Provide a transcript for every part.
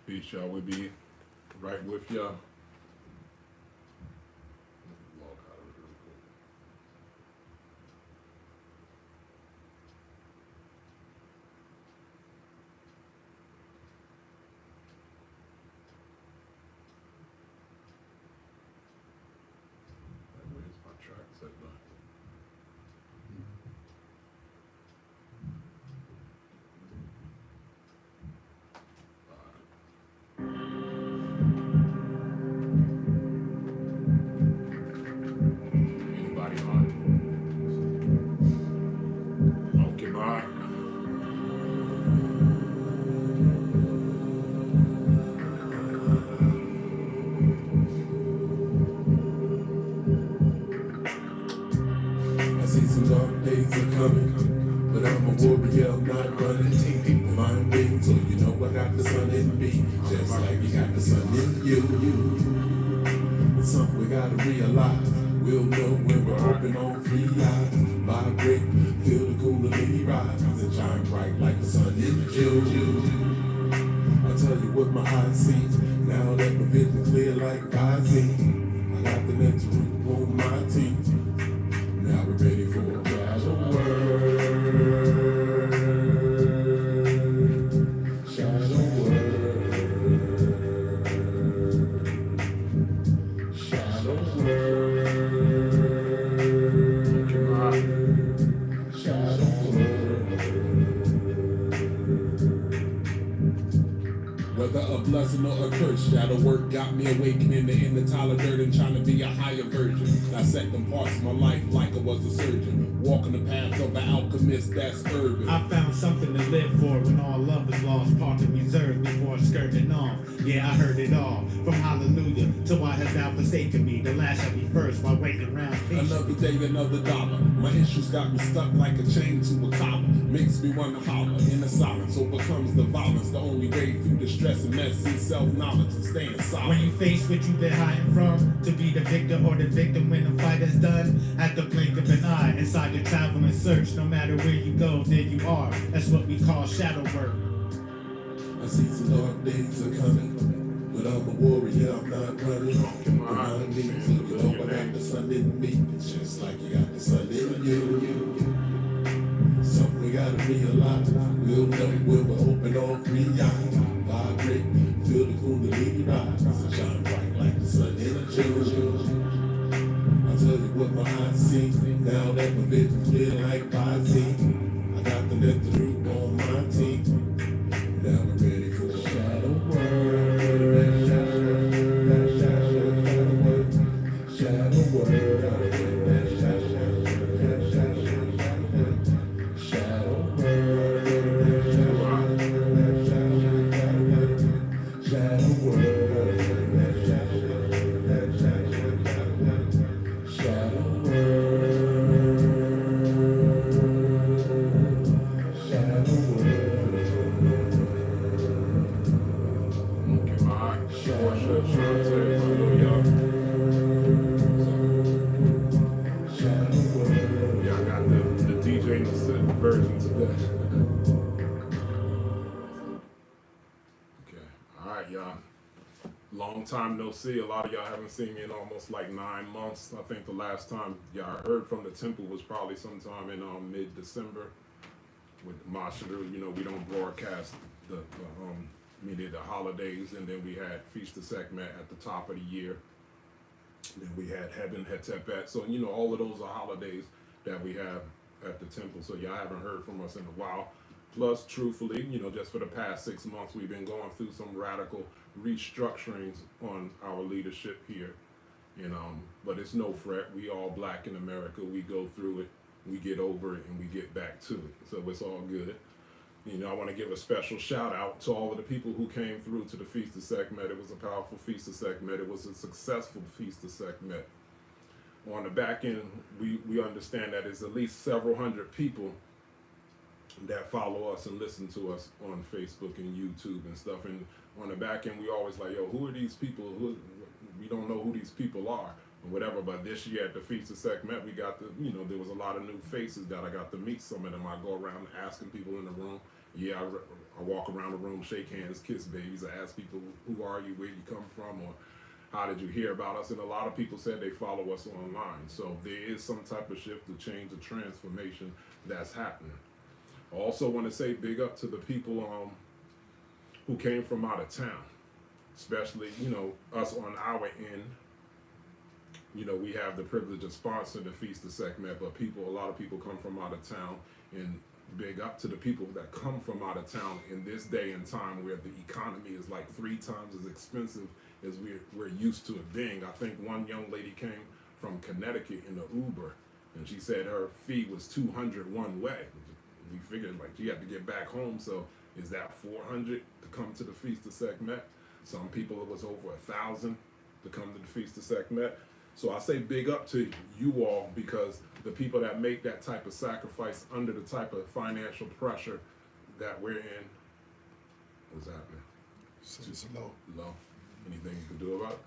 Peace, y'all. We be right with y'all. Where's my track set now? Anybody on? Okay, bye. I see some dark days are coming, but I'm a warrior, I'm not running. Mind being, so you know I got the sun in me, just like you got the sun in you. It's something we gotta realize. We'll know when we're open on free eyes. Vibrate, feel the kundalini rise, and shine bright like the sun in June. I tell you what my eyes see, now that my vision clear like Visine. I got the next group on my team. Now we're ready for a shadow world. Shadow world. Shadow world. Shadow world. Whether a blessing or a curse, shadow work got me awakening the inner Tyler Durden, trying to be a higher version. Dissecting parts of my life like I was a surgeon, walking the path of an alchemist that's urban. I found something to live for when all love is lost, parked and reserved before skirting off. Yeah, I heard it all, from hallelujah to why has thou forsaken me. The last shall be first while waiting around patient. Another day, another dollar. My issues got me stuck like a chain to a collar. Makes me wanna holler. Inner silence overcomes the violence. The only way through the stress and mess is self-knowledge and staying silent. When you face what you've been hiding from, to be the victor or the victim when the fight is done, at the blink of an eye, inside the travel and search, no matter where you go, there you are. That's what we call shadow work. I see some dark days are coming, but I'm a warrior, I'm not running. Behind me, so you know I got the sun in me, just like you got the sun in you. Something we gotta realize, we'll know when we're open all free eyes. Vibrate, feel the kundalini rise, and shine bright like the sun in June. I tell you what my eyes see, now that my vision clear like Visine. I got the nectar on my team. Now we're ready for the shadow world. Shadow world. Shadow world. Shadow world. Shadow Yeah, I got the DJ version today. Okay, all right, y'all. Long time no see. A lot of y'all haven't seen me in almost like 9 months. I think the last time y'all heard from the temple was probably sometime in mid-December with Mashiru. You know, we don't broadcast the media, the holidays, and then we had Feast of Sekhmet at the top of the year. Then we had Heaven Hetepet. So, you know, all of those are holidays that we have at the temple. So y'all haven't heard from us in a while. Plus, truthfully, you know, just for the past 6 months, we've been going through some radical restructurings on our leadership here. And but it's no fret. We all black in America. We go through it, we get over it, and we get back to it. So it's all good. You know, I want to give a special shout out to all of the people who came through to the Feast of Sekhmet. It was a powerful Feast of Sekhmet. It was a successful Feast of Sekhmet. On the back end, we understand that there's at least several hundred people that follow us and listen to us on Facebook and YouTube and stuff. And on the back end, we always like, yo, who are these people? We don't know who these people are or whatever. But this year at the Feast of Sekhmet, we got the, you know, there was a lot of new faces that I got to meet. Some of them I go around asking people in the room. Yeah, I walk around the room, shake hands, kiss babies. I ask people, who are you, where you come from, or how did you hear about us? And a lot of people said they follow us online. So there is some type of shift, a change, a transformation that's happening. I also want to say big up to the people who came from out of town, especially, you know, us on our end. You know, we have the privilege of sponsoring the Feast of Sekhmet, but a lot of people come from out of town, and big up to the people that come from out of town in this day and time where the economy is like 3 times as expensive as we're used to it being. I think one young lady came from Connecticut in the Uber, and she said her fee was $200 one way. We figured like she had to get back home, so is that $400 to come to the Feast of Sekhmet? Some people it was over $1,000 to come to the Feast of Sekhmet. So I say big up to you all, because the people that make that type of sacrifice under the type of financial pressure that we're in. What's happening? So it's low. Low. Anything you can do about it?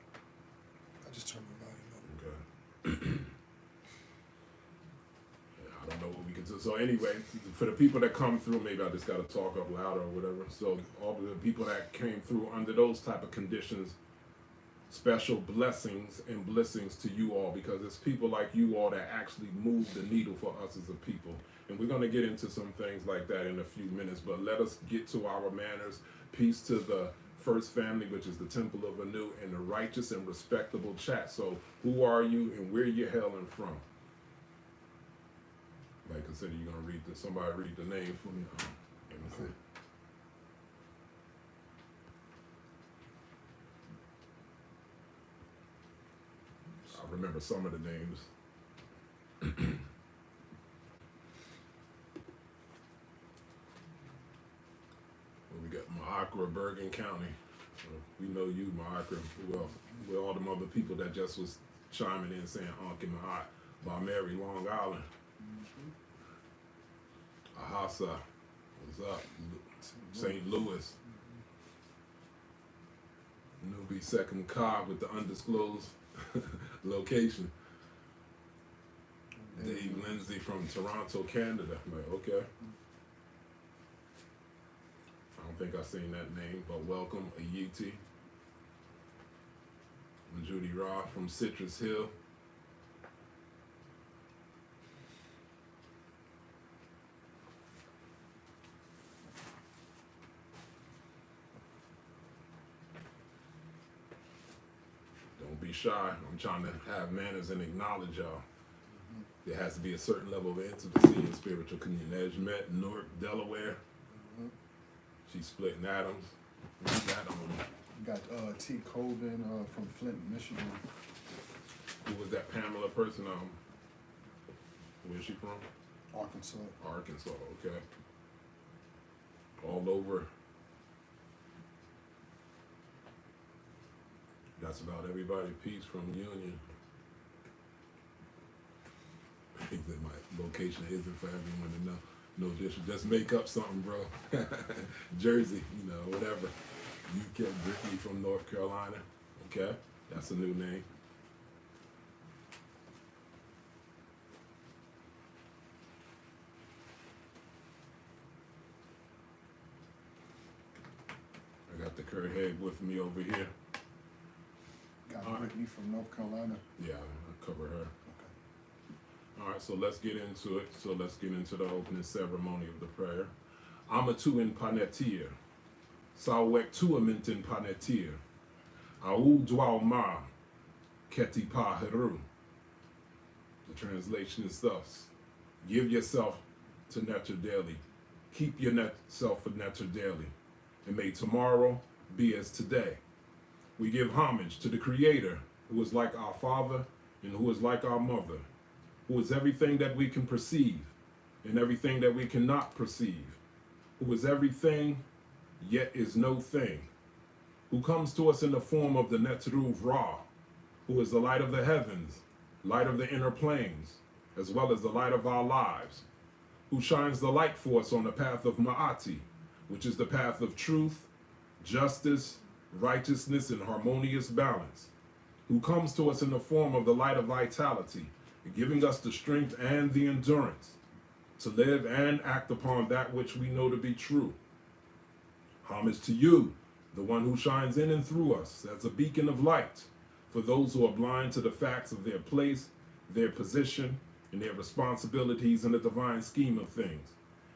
I just turned my volume up. Okay. Yeah, I don't know what we can do. So anyway, for the people that come through, maybe I just got to talk up louder or whatever. So all the people that came through under those type of conditions, special blessings and blessings to you all, because it's people like you all that actually move the needle for us as a people. And we're going to get into some things like that in a few minutes, but let us get to our manners. Peace to the first family, which is the Temple of Anu, and the righteous and respectable chat. So who are you and where you hailing from? Like I said, you're going to read somebody read the name for me. Let me see. I remember some of the names. Well, we got Maakra, Bergen County. We know you, Maakra. Well, with all them other people that just was chiming in saying Ankh Mahat, by Mary, Long Island. Ahasa, what's up? St. Louis. Newbie Second Car with the undisclosed location. Dave Lindsay from Toronto, Canada. I'm like, okay. I don't think I've seen that name, but welcome, Ayiti. And Judy Roth from Citrus Hill. Don't be shy. I'm trying to have manners and acknowledge y'all. There has to be a certain level of intimacy and spiritual communion. As met in Newark, Delaware. She's splitting atoms. Who's that on? Got T. Colvin from Flint, Michigan. Who was that Pamela person? Where's she from? Arkansas. Arkansas, okay. All over. That's about everybody. Peace from Union. I think that my location isn't for everyone to know. No dishes. Just make up something, bro. Jersey, you know, whatever. You kept Brittany from North Carolina. Okay, that's a new name. I got the Kurt Head with me over here. Me from North Carolina. Yeah, I cover her. Okay. All right, so let's get into it. So let's get into the opening ceremony of the prayer. Amatu in panetir. Sawek tuament in panetir. Au dwalma keti pa heru. The translation is thus: give yourself to Netter daily. Keep yourself for Netter daily. And may tomorrow be as today. We give homage to the Creator, who is like our Father and who is like our Mother, who is everything that we can perceive and everything that we cannot perceive, who is everything yet is no thing, who comes to us in the form of the Netruv Ra, who is the light of the heavens, light of the inner planes, as well as the light of our lives, who shines the light for us on the path of Ma'ati, which is the path of truth, justice, righteousness, and harmonious balance, who comes to us in the form of the light of vitality, giving us the strength and the endurance to live and act upon that which we know to be true. Homage to you, the one who shines in and through us as a beacon of light for those who are blind to the facts of their place, their position, and their responsibilities in the divine scheme of things.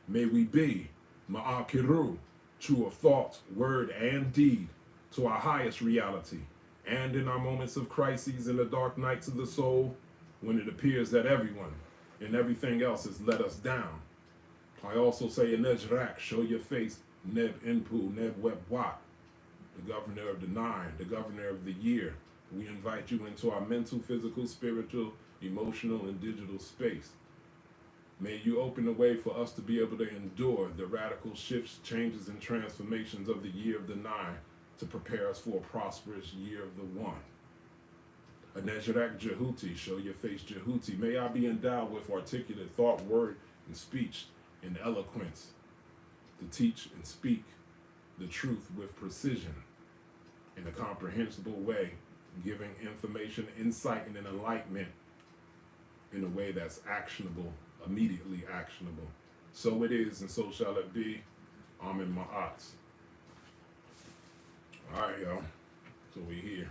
May we be Ma'akiru, true of thought, word, and deed, to our highest reality, and in our moments of crises in the dark nights of the soul, when it appears that everyone and everything else has let us down. I also say in Nejrak, show your face, Neb Inpu, Neb Web Wat, the governor of the nine, the governor of the year. We invite you into our mental, physical, spiritual, emotional, and digital space. May you open the way for us to be able to endure the radical shifts, changes, and transformations of the year of the nine to prepare us for a prosperous year of the one. Anejarak Jehuti, show your face Jehuti. May I be endowed with articulate thought, word, and speech, and eloquence to teach and speak the truth with precision in a comprehensible way, giving information, insight, and an enlightenment in a way that's actionable, immediately actionable. So it is, and so shall it be. Amen Ma'at. All right, y'all. So we here.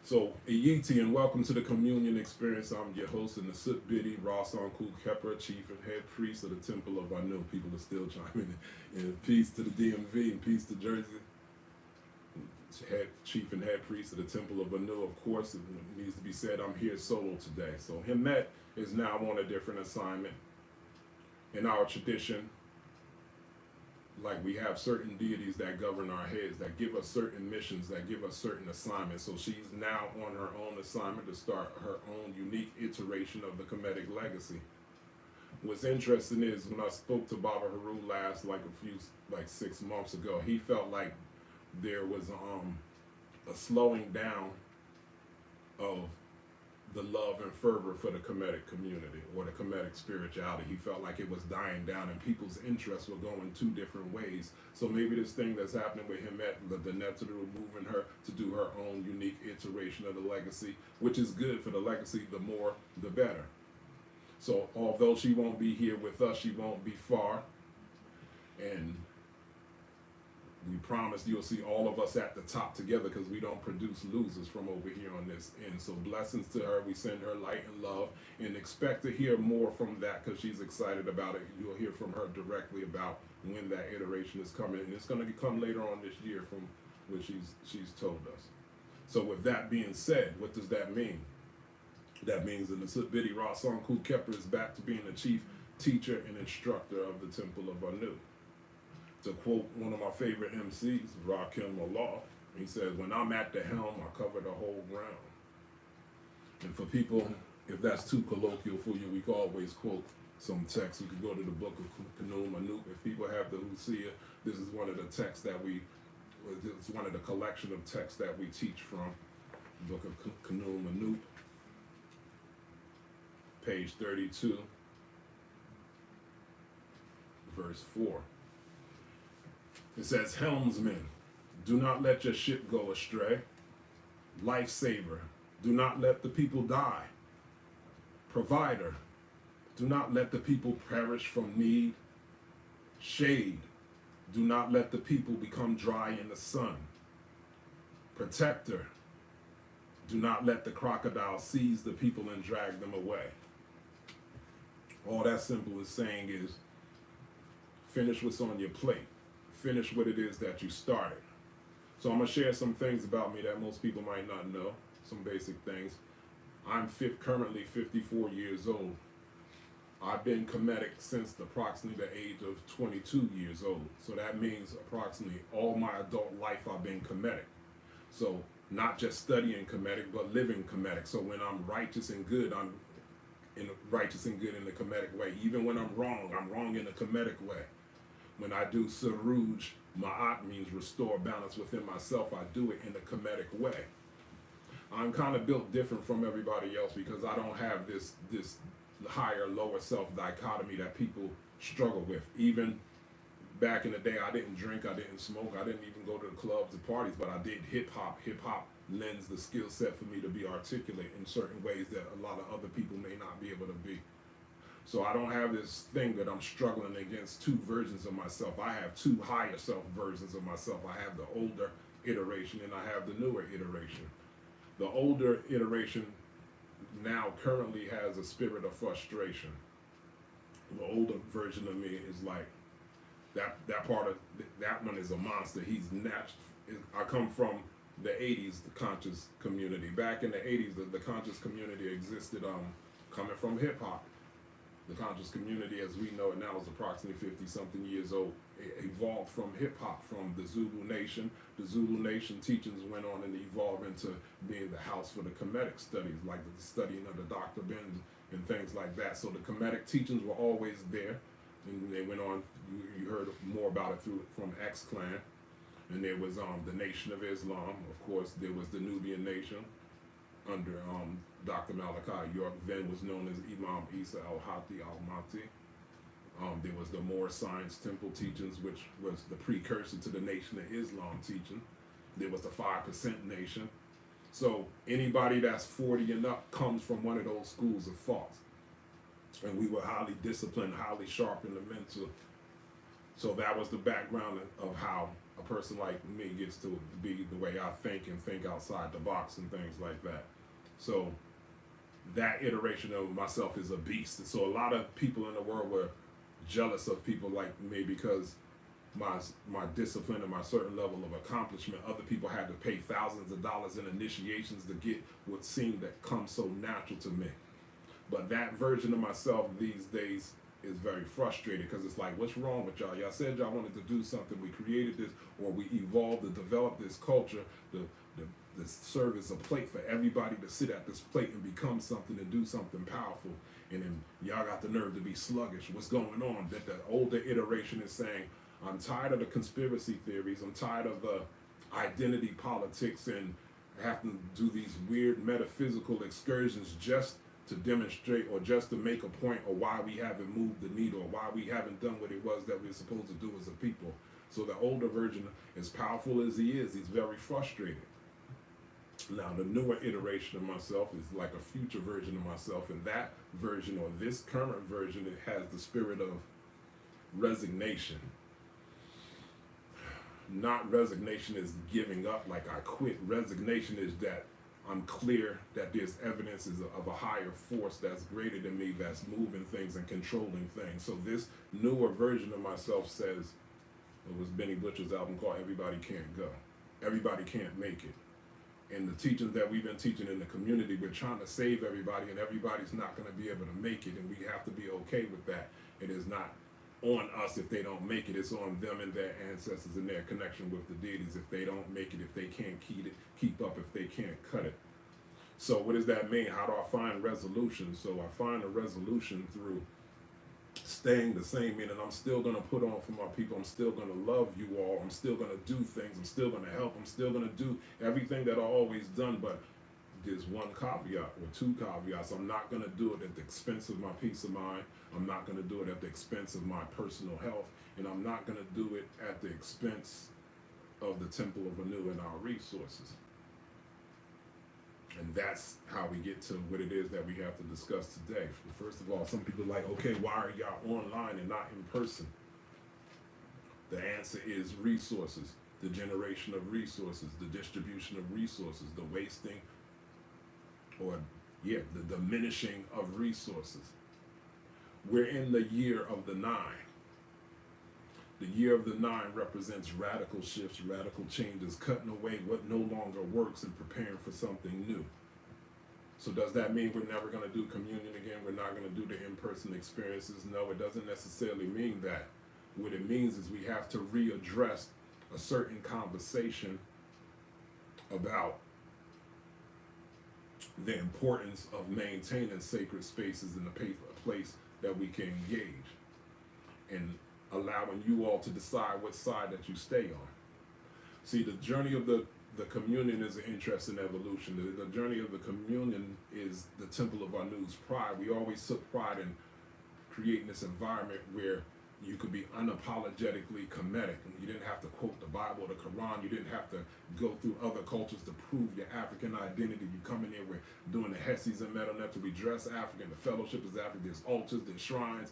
So, Iyiti, and welcome to the Communion Experience. I'm your host in the Sut Biddy, Ross Uncle Kepper, Chief and Head Priest of the Temple of Anu. People are still chiming in. And peace to the DMV and peace to Jersey. Chief and Head Priest of the Temple of Anu. Of course, it needs to be said, I'm here solo today. So, Hemet is now on a different assignment. In our tradition, like we have certain deities that govern our heads, that give us certain missions, that give us certain assignments. So she's now on her own assignment to start her own unique iteration of the Kemetic legacy. What's interesting is when I spoke to Baba Haru last, like 6 months ago, he felt like there was a slowing down of the love and fervor for the Kemetic community or the Kemetic spirituality. He felt like it was dying down and people's interests were going two different ways. So maybe this thing that's happening with him at the Netzeru moving her to do her own unique iteration of the legacy, which is good for the legacy, the more the better. So although she won't be here with us, she won't be far. And we promise you'll see all of us at the top together because we don't produce losers from over here on this end. So blessings to her. We send her light and love and expect to hear more from that because she's excited about it. You'll hear from her directly about when that iteration is coming. And it's going to come later on this year from what she's told us. So with that being said, what does that mean? That means that the Sutbidi Rasong Ku Kepper is back to being the chief teacher and instructor of the Temple of Anu. To quote one of my favorite MCs, Rakim Allah, he says, when I'm at the helm, I cover the whole ground. And for people, if that's too colloquial for you, we can always quote some text. We could go to the book of Kemmunion. If people have the Husia, this is one of the texts that it's one of the collection of texts that we teach from. The book of Kemmunion, page 32, verse 4. It says, helmsman, do not let your ship go astray. Lifesaver, do not let the people die. Provider, do not let the people perish from need. Shade, do not let the people become dry in the sun. Protector, Do not let the crocodile seize the people and drag them away. All that simple is saying is finish what's on your plate. Finish what it is that you started. So I'm going to share some things about me that most people might not know, some basic things. I'm currently 54 years old. I've been Kemetic since approximately the age of 22 years old. So that means approximately all my adult life I've been Kemetic. So not just studying Kemetic, but living Kemetic. So when I'm righteous and good, I'm righteous and good in the Kemetic way. Even when I'm wrong in the Kemetic way. When I do Saruj, Ma'at means restore balance within myself. I do it in the Kemetic way. I'm kind of built different from everybody else because I don't have this higher lower self dichotomy that people struggle with. Even back in the day, I didn't drink, I didn't smoke, I didn't even go to the clubs and parties, but I did hip hop. Hip hop lends the skill set for me to be articulate in certain ways that a lot of other people may not be able to be. So I don't have this thing that I'm struggling against two versions of myself. I have two higher self versions of myself. I have the older iteration and I have the newer iteration. The older iteration now currently has a spirit of frustration. The older version of me is like that part of that one is a monster. He's I come from the 80s, the conscious community. Back in the 80s, the conscious community existed coming from hip hop. The conscious community as we know it now is approximately 50 something years old. It evolved from hip hop, from the Zulu Nation. The Zulu Nation teachings went on and evolved into being the house for the Kemetic studies, like the studying of the Dr. Benz and things like that. So the Kemetic teachings were always there, and they went on. You heard more about it from X Clan, and there was the Nation of Islam. Of course, there was the Nubian Nation under Dr. Malachi York, then was known as Imam Isa al-Hadi al-Mati. There was the Moor Science Temple teachings, which was the precursor to the Nation of Islam teaching. There was the 5% Nation. So anybody that's 40 and up comes from one of those schools of thought. And we were highly disciplined, highly sharp in the mental. So that was the background of how a person like me gets to be the way I think and think outside the box and things like that. So that iteration of myself is a beast. And so a lot of people in the world were jealous of people like me because my discipline and my certain level of accomplishment. Other people had to pay thousands of dollars in initiations to get what seemed that comes so natural to me. But that version of myself these days is very frustrated because it's like, what's wrong with y'all? Y'all said y'all wanted to do something. We created this, or we evolved to develop this culture, the serve as a plate for everybody to sit at this plate and become something and do something powerful. And then y'all got the nerve to be sluggish. What's going on? That the older iteration is saying, I'm tired of the conspiracy theories. I'm tired of the identity politics and having to do these weird metaphysical excursions just to demonstrate or just to make a point or why we haven't moved the needle or why we haven't done what it was that we're supposed to do as a people. So the older version, as powerful as he is, he's very frustrated. Now the newer iteration of myself is like a future version of myself, and that version or this current version, it has the spirit of resignation. Not resignation is giving up like I quit. Resignation is that I'm clear that there's evidence of a higher force that's greater than me, that's moving things and controlling things. So this newer version of myself says, it was Benny Butcher's album called Everybody Can't Go. Everybody can't make it. And the teachings that we've been teaching in the community, we're trying to save everybody, and everybody's not going to be able to make it, and we have to be okay with that. It is not on us if they don't make it. It's on them and their ancestors and their connection with the deities if they don't make it, if they can't keep up, if they can't cut it. So what does that mean? How do I find resolution? So I find a resolution through staying the same, meaning I'm still going to put on for my people. I'm still going to love you all. I'm still going to do things. I'm still going to help. I'm still going to do everything that I've always done, but there's one caveat or two caveats. I'm not going to do it at the expense of my peace of mind. I'm not going to do it at the expense of my personal health, and I'm not going to do it at the expense of the Temple of Anu and our resources. And that's how we get to what it is that we have to discuss today. First of all, some people are like, okay, why are y'all online and not in person? The answer is resources, the generation of resources, the distribution of resources, the wasting or the diminishing of resources. We're in the year of the nine. The year of the nine represents radical shifts, radical changes, cutting away what no longer works and preparing for something new. So does that mean we're never going to do communion again? We're not going to do the in-person experiences? No, it doesn't necessarily mean that. What it means is we have to readdress a certain conversation about the importance of maintaining sacred spaces in a place that we can engage, and allowing you all to decide what side that you stay on. See, the journey of the communion is an interesting evolution. The journey of the communion is the temple of our news pride. We always took pride in creating this environment where you could be unapologetically Kemetic. You didn't have to quote the Bible or the Quran. You didn't have to go through other cultures to prove your African identity. You come in here, we're doing the Hesses and Metanep, we dress African, the fellowship is African, there's altars, there's shrines,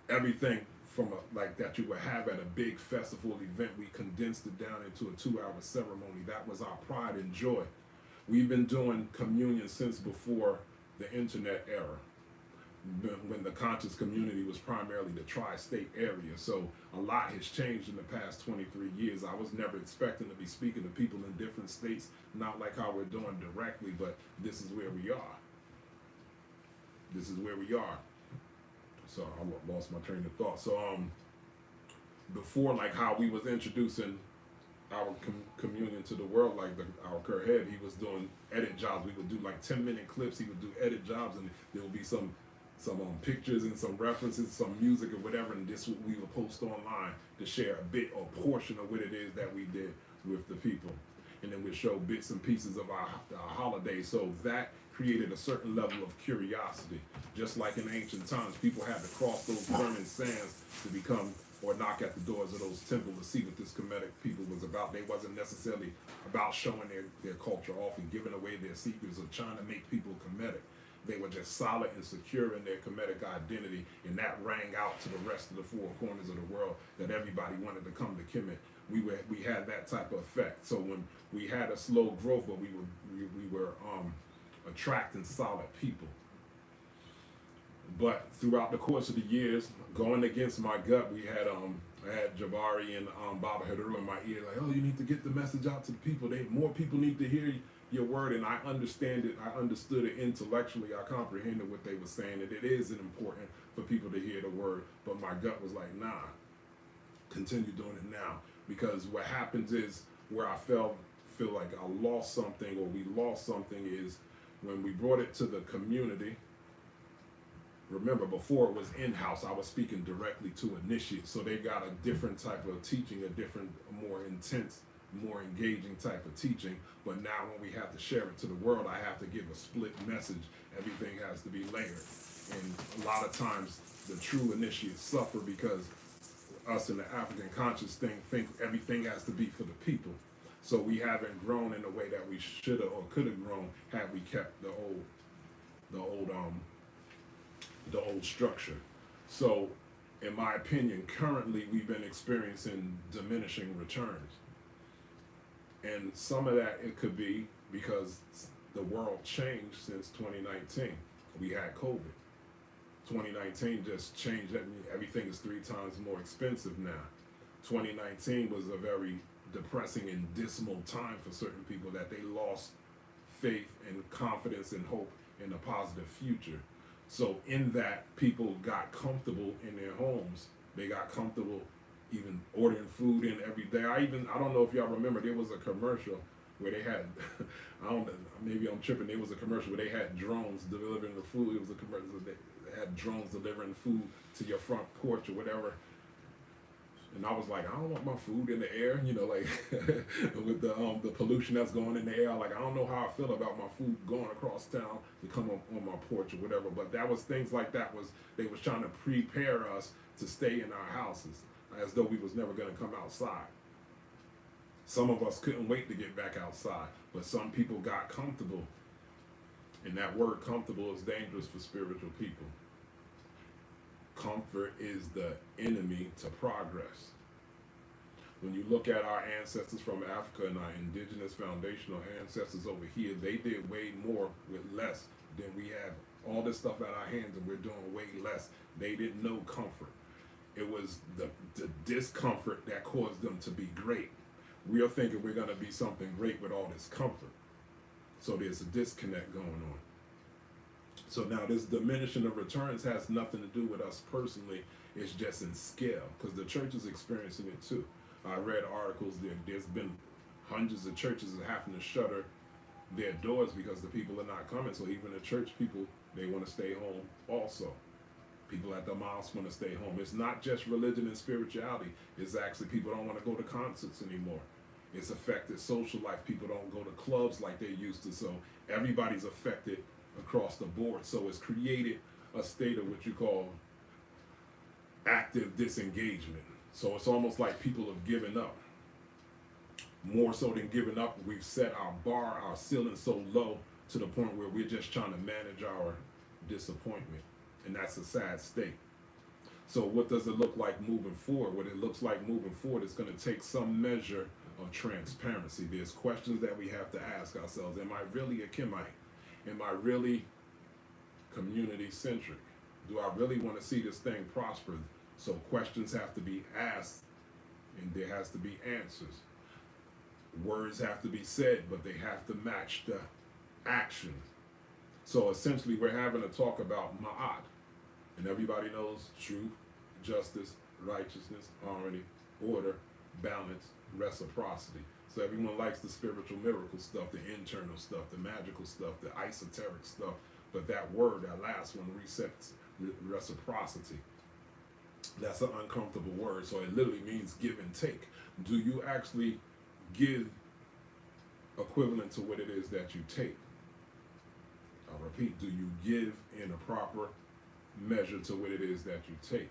everything from like that you would have at a big festival event. We condensed it down into a 2-hour ceremony. That was our pride and joy. We've been doing communion since before the internet era, when the conscious community was primarily the tri-state area. So a lot has changed in the past 23 years. I was never expecting to be speaking to people in different states, not like how we're doing directly, but this is where we are. This is where we are. So I lost my train of thought. So before, like how we was introducing our communion to the world, like our Kurt Head, he was doing edit jobs. We would do like 10-minute clips. He would do edit jobs, and there would be some pictures and some references, some music or whatever, and this we would post online to share a bit or portion of what it is that we did with the people. And then we'd show bits and pieces of our holidays. So that created a certain level of curiosity. Just like in ancient times, people had to cross those burning sands to become or knock at the doors of those temples to see what this Kemetic people was about. They wasn't necessarily about showing their culture off and giving away their secrets or trying to make people Kemetic. They were just solid and secure in their Kemetic identity, and that rang out to the rest of the four corners of the world that everybody wanted to come to Kemet. We had that type of effect. So when we had a slow growth, but we were attracting solid people. But throughout the course of the years, going against my gut, we had I had Jabari and Baba Hadaru in my ear, like, oh, you need to get the message out to the people. More people need to hear your word, and I understand it. I understood it intellectually. I comprehended what they were saying, and it is important for people to hear the word. But my gut was like, nah, continue doing it now, because what happens is where I feel like I lost something, or we lost something, is when we brought it to the community. Remember, before it was in-house, I was speaking directly to initiates, so they got a different type of teaching, a different, more intense, more engaging type of teaching. But now when we have to share it to the world, I have to give a split message. Everything has to be layered. And a lot of times the true initiates suffer because us in the African conscious think everything has to be for the people. So we haven't grown in the way that we should have or could have grown had we kept the old structure. So in my opinion, currently we've been experiencing diminishing returns. And some of that, it could be because the world changed since 2019. We had COVID. 2019 just changed. Everything is 3 times more expensive now. 2019 was a very depressing and dismal time for certain people, that they lost faith and confidence and hope in a positive future. So in that, people got comfortable in their homes. They got comfortable even ordering food in every day. I don't know if y'all remember, there was a commercial where they had, I don't know, maybe I'm tripping, there was a commercial where they had drones delivering the food. It was a commercial, they had drones delivering food to your front porch or whatever. And I was like, I don't want my food in the air, like with the pollution that's going in the air. Like, I don't know how I feel about my food going across town to come on my porch or whatever. But that was things like that, they was trying to prepare us to stay in our houses, as though we was never going to come outside. Some of us couldn't wait to get back outside, but some people got comfortable. And that word comfortable is dangerous for spiritual people. Comfort is the enemy to progress. When you look at our ancestors from Africa and our indigenous foundational ancestors over here, they did way more with less than we have all this stuff at our hands, and we're doing way less. They didn't know comfort. It was the discomfort that caused them to be great. We are thinking we're going to be something great with all this comfort. So there's a disconnect going on. So now this diminishing of returns has nothing to do with us personally. It's just in scale, because the church is experiencing it too. I read articles there's been hundreds of churches that having to shutter their doors because the people are not coming. So even the church people, they want to stay home also. People at the mosque want to stay home. It's not just religion and spirituality. It's actually people don't want to go to concerts anymore. It's affected social life. People don't go to clubs like they used to. So everybody's affected across the board. So it's created a state of what you call active disengagement. So it's almost like people have given up. More so than giving up, we've set our bar, our ceiling so low to the point where we're just trying to manage our disappointment. And that's a sad state. So what does it look like moving forward? What it looks like moving forward is going to take some measure of transparency. There's questions that we have to ask ourselves. Am I really a Kemite? Am I really community centric? Do I really want to see this thing prosper? So questions have to be asked, and there has to be answers. Words have to be said, but they have to match the actions. So essentially we're having a talk about Ma'at. And everybody knows truth, justice, righteousness, harmony, order, balance, reciprocity. So everyone likes the spiritual miracle stuff, the internal stuff, the magical stuff, the esoteric stuff. But that word, that last one, resets reciprocity. That's an uncomfortable word. So it literally means give and take. Do you actually give equivalent to what it is that you take? I'll repeat, do you give in a proper measure to what it is that you take?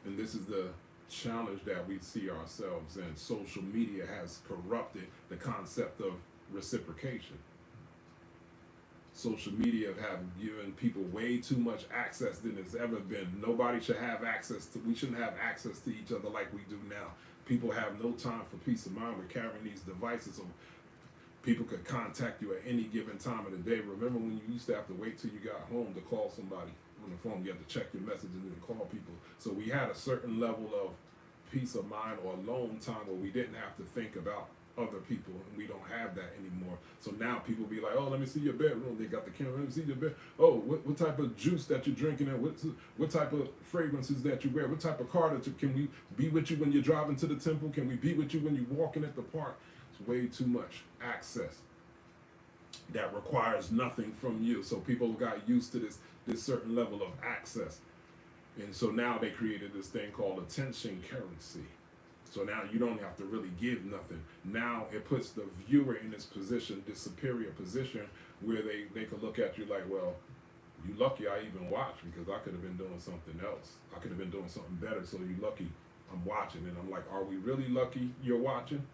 And this is the challenge that we see ourselves in. Social media has corrupted the concept of reciprocation. Social media have given people way too much access than it's ever been. Nobody should have access to, we shouldn't have access to each other like we do now. People have no time for peace of mind. We're carrying these devices, so people could contact you at any given time of the day. Remember when you used to have to wait till you got home to call somebody on the phone? You had to check your messages and then call people. So we had a certain level of peace of mind or alone time where we didn't have to think about other people, and we don't have that anymore. So now people be like, oh, let me see your bedroom. They got the camera. Let me see your bed. Oh, what type of juice that you're drinking, and what type of fragrances that you wear? What type of car that you, can we be with you when you're driving to the temple? Can we be with you when you're walking at the park? It's way too much access that requires nothing from you. So people got used to this certain level of access. And so now they created this thing called attention currency. So now you don't have to really give nothing. Now it puts the viewer in this position, this superior position, where they could look at you like, well, you lucky I even watched, because I could have been doing something else. I could have been doing something better, so you lucky I'm watching. And I'm like, are we really lucky you're watching?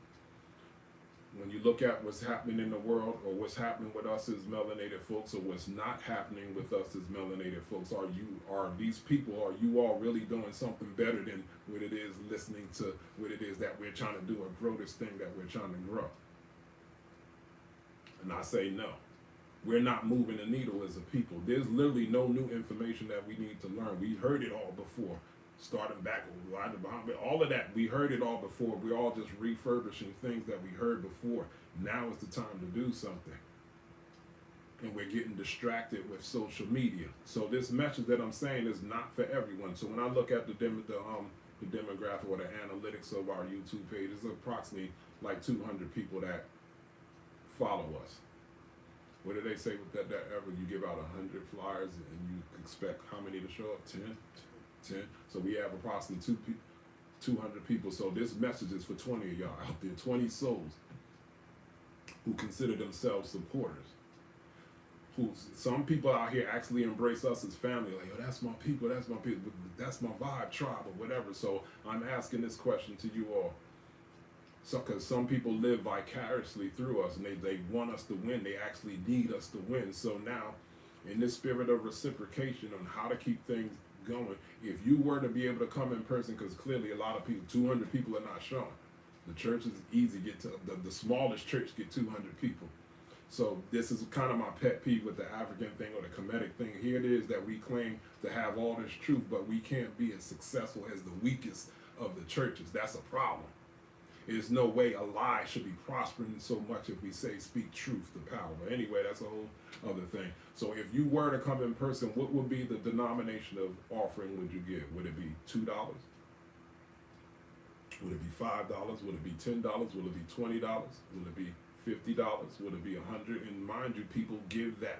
When you look at what's happening in the world, or what's happening with us as melanated folks, or what's not happening with us as melanated folks, are you all really doing something better than what it is listening to what it is that we're trying to do, or grow this thing that we're trying to grow? And I say no. We're not moving the needle as a people. There's literally no new information that we need to learn. We heard it all before. Starting back, all of that, we heard it all before. We're all just refurbishing things that we heard before. Now is the time to do something. And we're getting distracted with social media. So this message that I'm saying is not for everyone. So when I look at the demographic or the analytics of our YouTube page, it's approximately like 200 people that follow us. What do they say with that ever? You give out 100 flyers and you expect how many to show up? 10? So we have approximately 200 people. So this message is for 20 of y'all out there, 20 souls who consider themselves supporters. Some people out here actually embrace us as family, like, yo, that's my people, that's my vibe, tribe, or whatever. So I'm asking this question to you all. So, because some people live vicariously through us, and they want us to win. They actually need us to win. So now, in this spirit of reciprocation on how to keep things going, if you were to be able to come in person, because clearly a lot of people, 200 people are not showing. The church is easy to get to. The smallest church get 200 people. So this is kind of my pet peeve with the African thing or the Kemetic thing. Here it is that we claim to have all this truth, but we can't be as successful as the weakest of the churches. That's a problem. There's no way a lie should be prospering so much if we say speak truth to power. But anyway, that's a whole other thing. So if you were to come in person, what would be the denomination of offering would you give? Would it be $2? Would it be $5? Would it be $10? Would it be $20? Would it be $50? Would it be $100? And mind you, people give that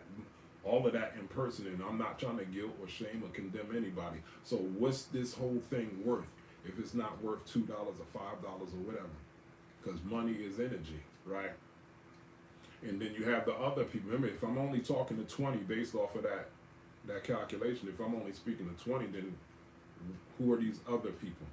all of that in person, and I'm not trying to guilt or shame or condemn anybody. So what's this whole thing worth if it's not worth $2 or $5 or whatever? Because money is energy, right? And then you have the other people. Remember, if I'm only talking to 20 based off of that calculation, if I'm only speaking to 20, then who are these other people?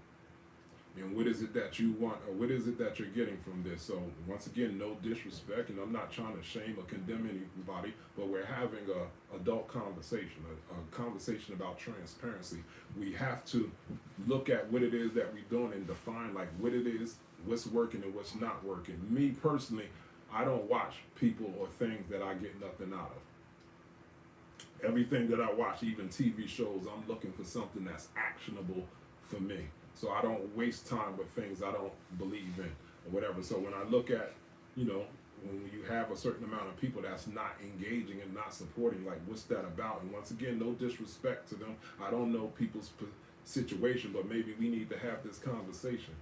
And what is it that you want, or what is it that you're getting from this? So once again, no disrespect, and I'm not trying to shame or condemn anybody, but we're having a adult conversation, a conversation about transparency. We have to look at what it is that we're doing and define like what it is, what's working and what's not working. Me personally, I don't watch people or things that I get nothing out of. Everything that I watch, even TV shows, I'm looking for something that's actionable for me. So I don't waste time with things I don't believe in or whatever. So when I look at, when you have a certain amount of people that's not engaging and not supporting, like what's that about? And once again, no disrespect to them. I don't know people's situation, but maybe we need to have this conversation.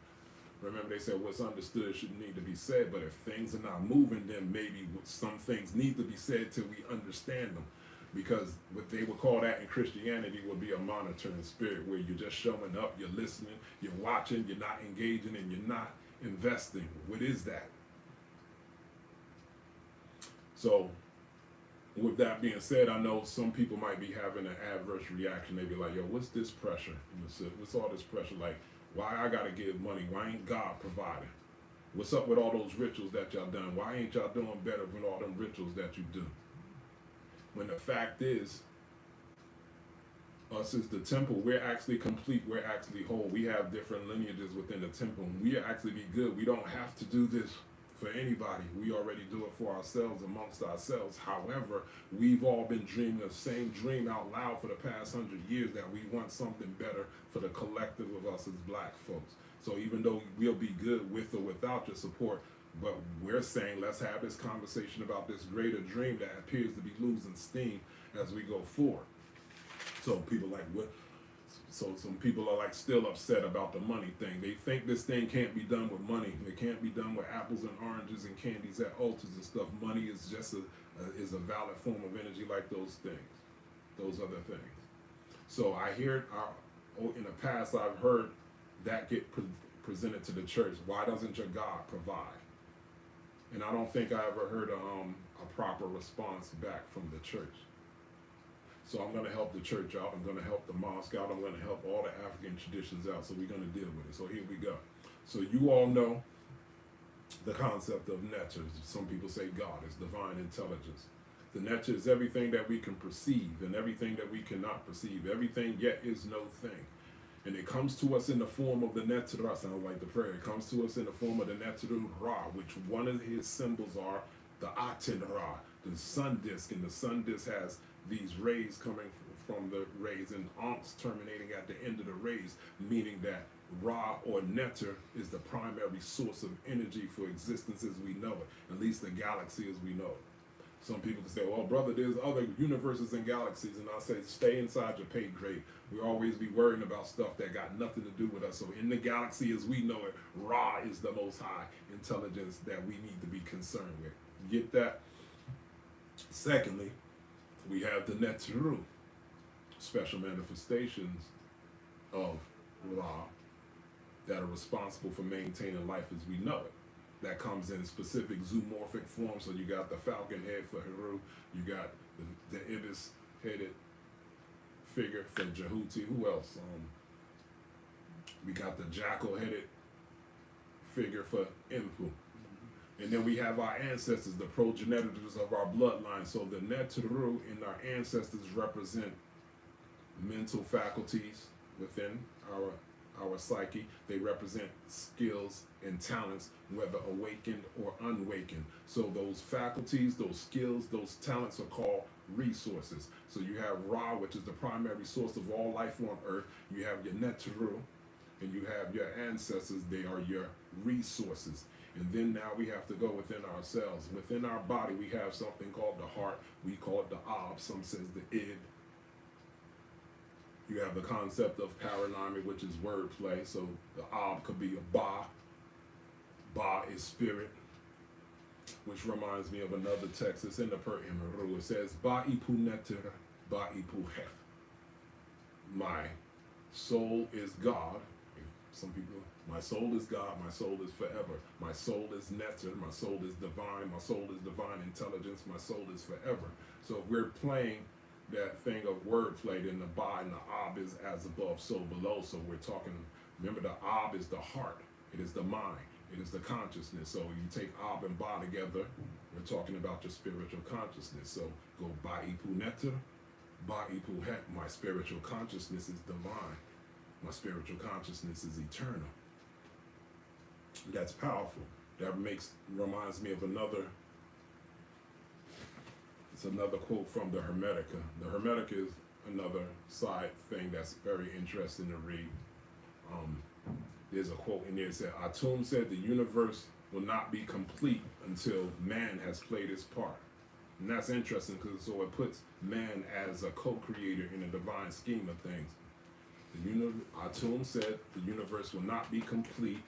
Remember, they said what's understood shouldn't need to be said, but if things are not moving, then maybe some things need to be said till we understand them. Because what they would call that in Christianity would be a monitoring spirit, where you're just showing up, you're listening, you're watching, you're not engaging, and you're not investing. What is that? So with that being said, I know some people might be having an adverse reaction. They be like, yo, what's this pressure? What's all this pressure? Like, why I gotta give money? Why ain't God providing? What's up with all those rituals that y'all done? Why ain't y'all doing better with all them rituals that you do? When the fact is, us as the temple, we're actually complete, we're actually whole. We have different lineages within the temple, and we actually be good. We don't have to do this for anybody. We already do it for ourselves, amongst ourselves. However, we've all been dreaming the same dream out loud for the past 100 years, that we want something better for the collective of us as black folks. So even though we'll be good with or without your support, but we're saying let's have this conversation about this greater dream that appears to be losing steam as we go forward. So people like what? So some people are like still upset about the money thing. They think this thing can't be done with money. It can't be done with apples and oranges and candies at altars and stuff. Money is just is a valid form of energy, like those things, those other things. So I hear in the past I've heard that get presented to the church. Why doesn't your God provide? And I don't think I ever heard a proper response back from the church. So I'm going to help the church out. I'm going to help the mosque out. I'm going to help all the African traditions out. So we're going to deal with it. So here we go. So you all know the concept of Neter. Some people say God is divine intelligence. The Neter is everything that we can perceive and everything that we cannot perceive. Everything yet is no thing. And it comes to us in the form of the Neter. Sounds like the prayer. It comes to us in the form of the Neter Ra, which one of his symbols are the Aten Ra, the sun disk. And the sun disk has these rays coming from the rays and Ankhs terminating at the end of the rays, meaning that Ra or Neter is the primary source of energy for existence as we know it, at least the galaxy as we know it. Some people can say, well, brother, there's other universes and galaxies. And I say, stay inside your pay grade. We always be worrying about stuff that got nothing to do with us. So in the galaxy as we know it, Ra is the most high intelligence that we need to be concerned with. Get that? Secondly, we have the Neteru, special manifestations of Ra that are responsible for maintaining life as we know it. That comes in specific zoomorphic form. So you got the falcon head for Heru, you got the ibis headed figure for Jehuti. Who else? We got the jackal headed figure for Impu. And then we have our ancestors, the progenitors of our bloodline. So the Neteru and our ancestors represent mental faculties within our our psyche. They represent skills and talents, whether awakened or unawakened. So those faculties, those skills, those talents are called resources. So you have Ra, which is the primary source of all life on earth. You have your Neteru, and you have your ancestors. They are your resources. And then now we have to go within ourselves. Within our body, we have something called the heart. We call it the Ab. Some says the Id. You have the concept of paranymy, which is wordplay. So the Ab could be a Ba. Ba is spirit, which reminds me of another text. It's in the Per Immeru. It says, Ba ipu neter, ba ipu hef. My soul is God. Some people, my soul is God, my soul is forever. My soul is neter, my soul is divine, my soul is divine intelligence, my soul is forever. So if we're playing that thing of wordplay, then the Ba and the Ab is as above, so below. So we're talking, remember the Ab is the heart, it is the mind, it is the consciousness. So you take Ab and Ba together, we're talking about your spiritual consciousness. So go Ba ipu neter, Ba ipu hek. My spiritual consciousness is divine. My spiritual consciousness is eternal. That's powerful. That reminds me of another. It's another quote from the Hermetica. The Hermetica is another side thing that's very interesting to read. There's a quote in there that said, Atum said the universe will not be complete until man has played his part. And that's interesting because so it puts man as a co-creator in a divine scheme of things. Atum said the universe will not be complete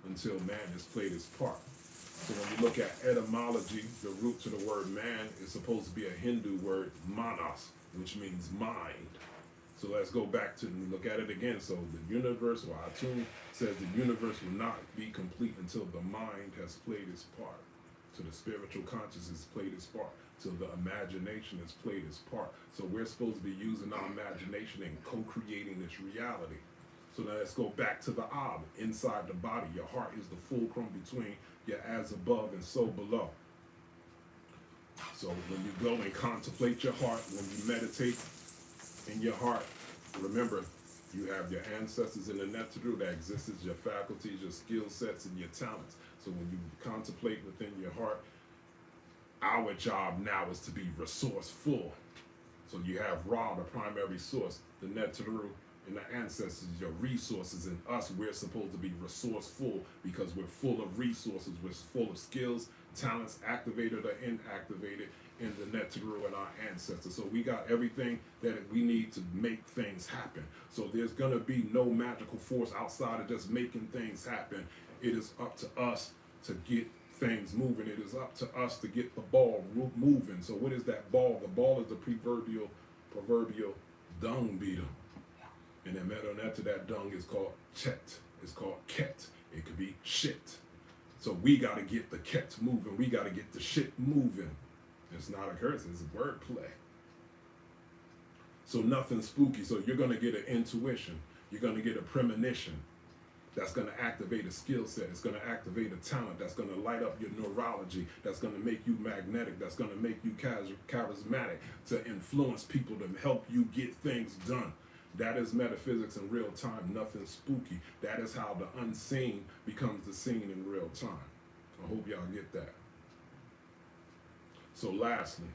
until man has played his part. So when you look at etymology, the root to the word man is supposed to be a Hindu word, manas, which means mind. So let's go back to look at it again. So the universe, or Atum says the universe will not be complete until the mind has played its part. So the spiritual consciousness has played its part. So the imagination has played its part. So we're supposed to be using our imagination and co-creating this reality. So now let's go back to the Ab, inside the body. Your heart is the fulcrum between your as above and so below. So when you go and contemplate your heart, when you meditate in your heart, remember you have your ancestors in the Neteru that exist as your faculties, your skill sets, and your talents. So when you contemplate within your heart, our job now is to be resourceful. So you have Ra, the primary source, the Neteru, and the ancestors, your resources, and us, we're supposed to be resourceful because we're full of resources, we're full of skills, talents, activated or inactivated in the Neteru and our ancestors. So we got everything that we need to make things happen. So there's gonna be no magical force outside of just making things happen. It is up to us to get things moving. It is up to us to get the ball moving. So what is that ball? The ball is the proverbial dung beetle. And then metal to that dung is called chet. It's called ket. It could be shit. So we got to get the ket moving. We got to get the shit moving. It's not a curse. It's a wordplay. So nothing spooky. So you're going to get an intuition. You're going to get a premonition. That's going to activate a skill set. It's going to activate a talent. That's going to light up your neurology. That's going to make you magnetic. That's going to make you charismatic to influence people to help you get things done. That is metaphysics in real time. Nothing spooky. That is how the unseen becomes the seen in real time. I hope y'all get that. So lastly,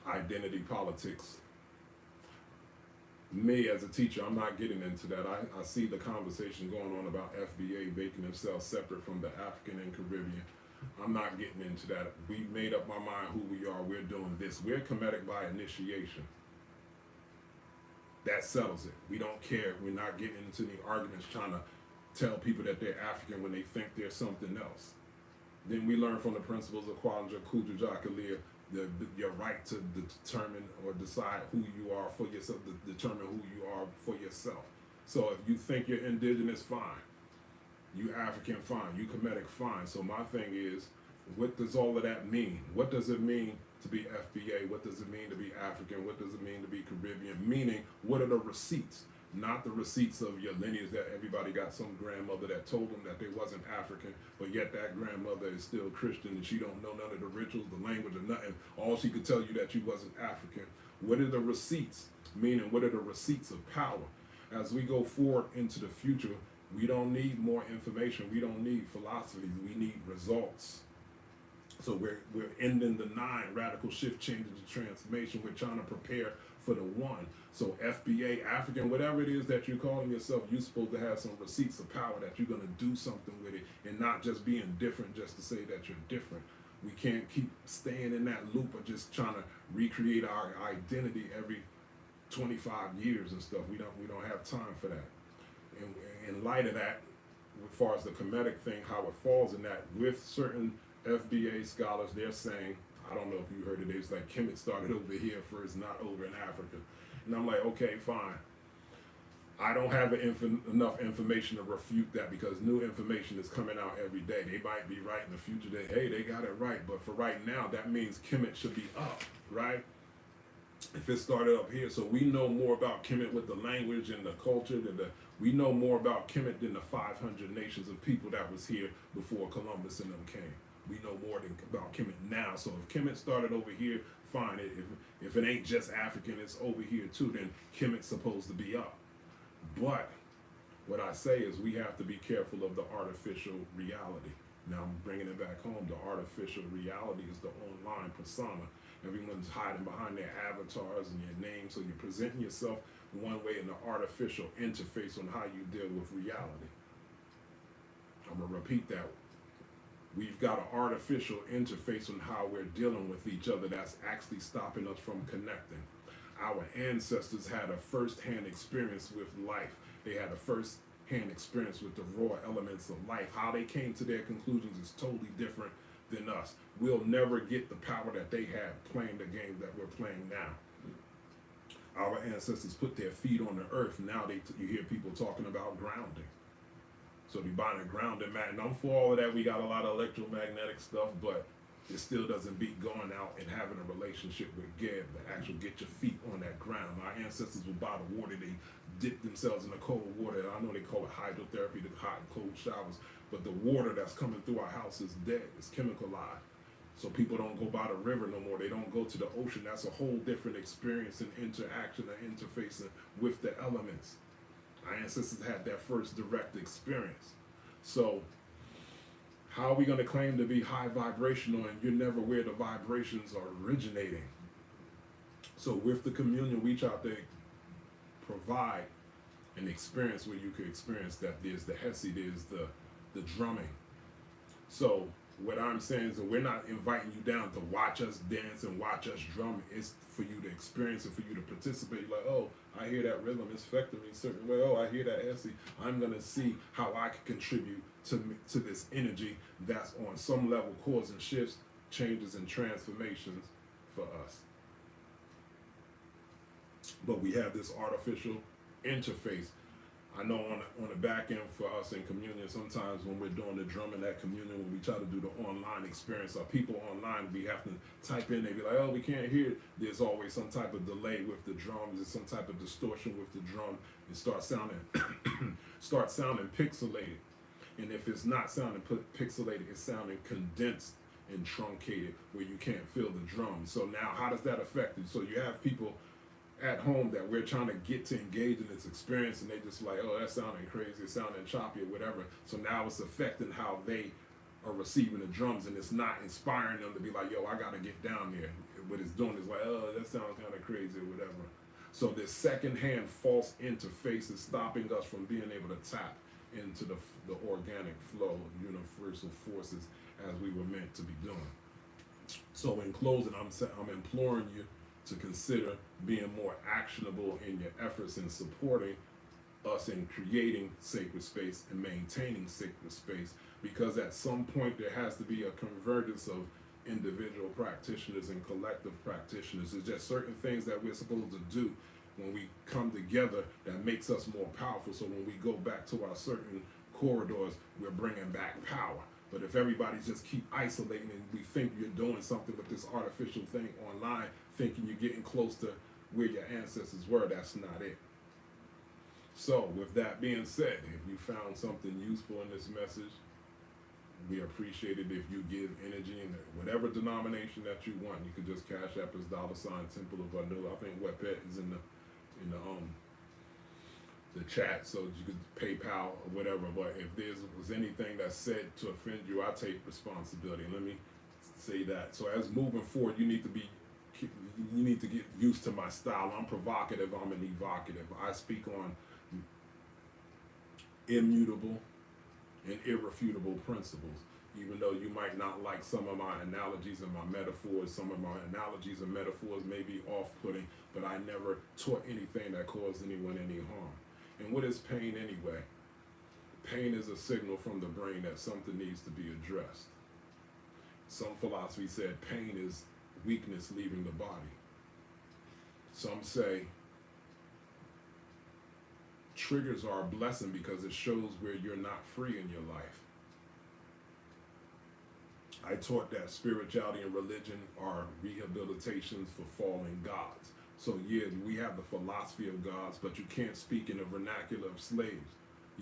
identity politics. Me as a teacher, I'm not getting into that. I see the conversation going on about FBA making themselves separate from the African and Caribbean. I'm not getting into that. We made up our mind who we are. We're doing this. We're Kemetic by initiation. That settles it. We don't care. We're not getting into any arguments trying to tell people that they're African when they think they're something else. Then we learn from the principles of Kwanja Kujujakulia, your right to determine or decide who you are for yourself, to determine who you are for yourself. So if you think you're indigenous, fine. You African, fine. You Kemetic, fine. So my thing is, what does all of that mean? What does it mean to be FBA? What does it mean to be African? What does it mean to be Caribbean? Meaning, what are the receipts? Not the receipts of your lineage that everybody got some grandmother that told them that they wasn't African, but yet that grandmother is still Christian and she don't know none of the rituals, the language, or nothing. All she could tell you that you wasn't African. What are the receipts? Meaning, what are the receipts of power? as we go forward into the future, we don't need more information. We don't need philosophies. We need results. So we're ending the 9 radical shift changes to transformation. We're trying to prepare for the 1. So FBA, African, whatever it is that you're calling yourself, you're supposed to have some receipts of power that you're going to do something with it, and not just being different just to say that you're different. We can't keep staying in that loop of just trying to recreate our identity every 25 years and stuff. We don't have time for that. And in light of that, as far as the Kemetic thing, how it falls in that, with certain FBA scholars, they're saying, I don't know if you heard it, it's like Kemet started over here first, not over in Africa. And I'm like, okay, fine. I don't have enough information to refute that, because new information is coming out every day. They might be right in the future that, hey, they got it right. But for right now, that means Kemet should be up, right? If it started up here. So we know more about Kemet with the language and the culture. We know more about Kemet than the 500 nations of people that was here before Columbus and them came. We know more about Kemet now. So if Kemet started over here, fine. If it ain't just African, it's over here too, then Kemet's supposed to be up. But what I say is we have to be careful of the artificial reality. Now I'm bringing it back home. The artificial reality is the online persona. Everyone's hiding behind their avatars and your name, so you're presenting yourself one way in the artificial interface on how you deal with reality. I'm going to repeat that. We've got an artificial interface on how we're dealing with each other that's actually stopping us from connecting. Our ancestors had a first-hand experience with life. They had a first-hand experience with the raw elements of life. How they came to their conclusions is totally different than us. We'll never get the power that they had playing the game that we're playing now. Our ancestors put their feet on the earth. Now you hear people talking about grounding. So they buying a grounding mat. And I'm for all of that. We got a lot of electromagnetic stuff, but it still doesn't beat going out and having a relationship with Geb that actually get your feet on that ground. My ancestors would buy the water. They dip themselves in the cold water. I know they call it hydrotherapy, the hot and cold showers. But the water that's coming through our house is dead. It's chemicalized. So people don't go by the river no more. They don't go to the ocean. That's a whole different experience and interaction and interfacing with the elements. Our ancestors had that first direct experience. So how are we going to claim to be high vibrational and you're never where the vibrations are originating? So with the communion, we try to provide an experience where you can experience that. There's the Hesi, there's the drumming. So what I'm saying is that we're not inviting you down to watch us dance and watch us drum. It's for you to experience it, for you to participate. Like, oh, I hear that rhythm. It's affecting me a certain way. Oh, I hear that Hesi. I'm going to see how I can contribute to this energy that's on some level causing shifts, changes, and transformations for us. But we have this artificial interface. I know on the back end for us in communion, sometimes when we're doing the drumming at communion, when we try to do the online experience, or people online, we have to type in, they be like, oh, we can't hear it. There's always some type of delay with the drums. There's some type of distortion with the drum. It starts sounding pixelated. And if it's not sounding pixelated, it's sounding condensed and truncated where you can't feel the drum. So now how does that affect it? So you have people at home that we're trying to get to engage in this experience, and they just like, oh, that's sounding crazy, it's sounding choppy or whatever. So now it's affecting how they are receiving the drums, and it's not inspiring them to be like, yo, I gotta get down there. What it's doing is like, oh, that sounds kind of crazy or whatever. So this secondhand false interface is stopping us from being able to tap into the organic flow of universal forces as we were meant to be doing. So in closing, I'm imploring you to consider being more actionable in your efforts in supporting us in creating sacred space and maintaining sacred space, because at some point there has to be a convergence of individual practitioners and collective practitioners. There's just certain things that we're supposed to do when we come together that makes us more powerful. So when we go back to our certain corridors, we're bringing back power. But if everybody just keep isolating and we think you're doing something with this artificial thing online, thinking you're getting close to where your ancestors were, that's not it. So with that being said, if you found something useful in this message, we appreciate it if you give energy in whatever denomination that you want. You could just cash app as $, Temple of Anu. I think Webpet is in the the chat so you could PayPal or whatever. But if there was anything that's said to offend you, I take responsibility. Let me say that. So as moving forward, you need to get used to my style. I'm provocative. I'm an evocative. I speak on immutable and irrefutable principles. Even though you might not like some of my analogies and my metaphors, some of my analogies and metaphors may be off-putting, but I never taught anything that caused anyone any harm. And what is pain anyway? Pain is a signal from the brain that something needs to be addressed. Some philosophy said pain is weakness leaving the body. Some say triggers are a blessing because it shows where you're not free in your life. I taught that spirituality and religion are rehabilitations for fallen gods. So yeah, we have the philosophy of gods, but you can't speak in the vernacular of slaves.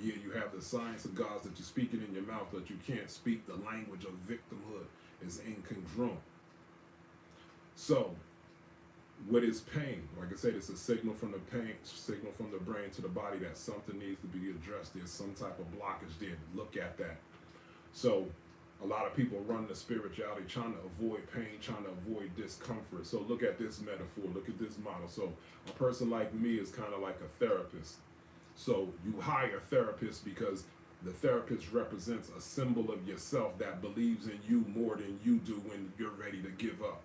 Yeah, you have the science of gods that you're speaking in your mouth, but you can't speak the language of victimhood. It's incongruent. So, what is pain? Like I said, it's a signal from the brain to the body that something needs to be addressed. There's some type of blockage there. Look at that. So, a lot of people run to spirituality trying to avoid pain, trying to avoid discomfort. So look at this metaphor, look at this model. So a person like me is kind of like a therapist. So you hire a therapist because the therapist represents a symbol of yourself that believes in you more than you do when you're ready to give up.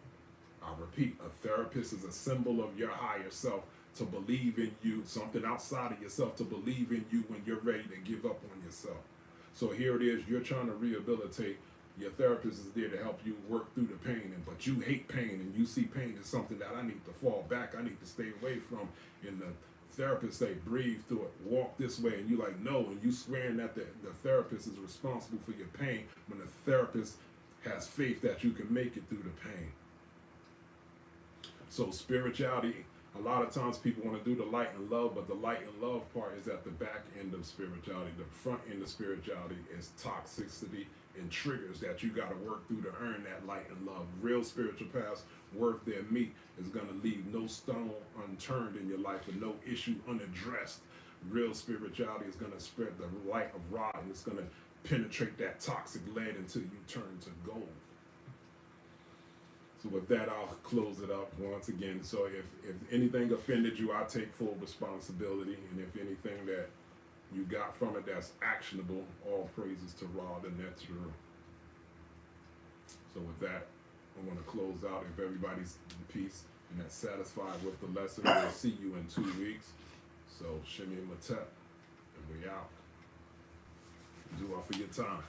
I'll repeat, a therapist is a symbol of your higher self to believe in you, something outside of yourself to believe in you when you're ready to give up on yourself. So here it is, you're trying to rehabilitate. Your therapist is there to help you work through the pain, but you hate pain and you see pain as something that I need to fall back, I need to stay away from. And the therapist say, breathe through it, walk this way. And you like, no, and you swearing that the therapist is responsible for your pain when the therapist has faith that you can make it through the pain. So spirituality, a lot of times people want to do the light and love, but the light and love part is at the back end of spirituality. The front end of spirituality is toxicity and triggers that you got to work through to earn that light and love. Real spiritual paths worth their meat is going to leave no stone unturned in your life and no issue unaddressed. Real spirituality is going to spread the light of Ra, and it's going to penetrate that toxic lead until you turn to gold. So with that, I'll close it up once again. So if anything offended you, I take full responsibility. And if anything that you got from it that's actionable, all praises to Ra, the Netzru. So with that, I want to close out. If everybody's in peace and that's satisfied with the lesson, we'll see you in 2 weeks. So Shimmy and Matep, and we out. Do all for your time.